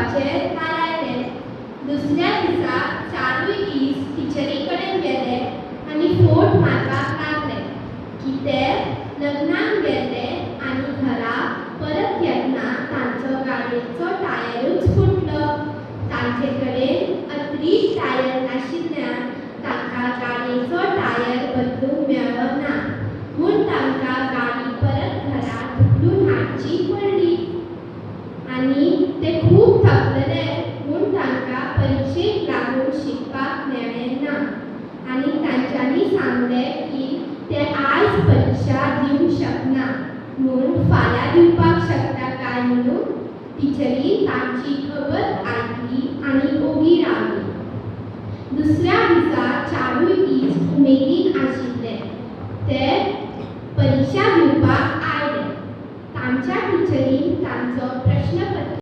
घेवपाचें थारायलें. दुसऱ्या दिसा चारूय दीस टिचरी कडेन गेले आनी फोट मारपाक लागले की ते लग्नाक गेले आनी घरा परत येतना तांचो गाडयेचो टायरूच फुटलो. तांचे कडेन अत्रीच टायर नाशिल्ल्यान तांकां गाडयेचो टायर बदलूंक मेळ्ळो ना म्हूण तांकां गाडी परत घरा धुकलून हाडची पडली. आनी ते खूब थकलेले म्हूण तांकां परिक्षेक लागून शिकपाक मेळ्ळें ना. आनी तांच्यांनी सांगलें की ते आयज परिक्षा दिवंक शकना म्हूण फाल्यां दिवपाक शकता काय म्हणून. टिचरी तांची खबर आयकली आनी ओगी रावली. दुसऱ्या दिसा चारूय दीस उमेदीन आशिल्ले. ते परिक्षा दिवपाक आयले. तांच्या टिचरीन तांचो प्रश्नपत्र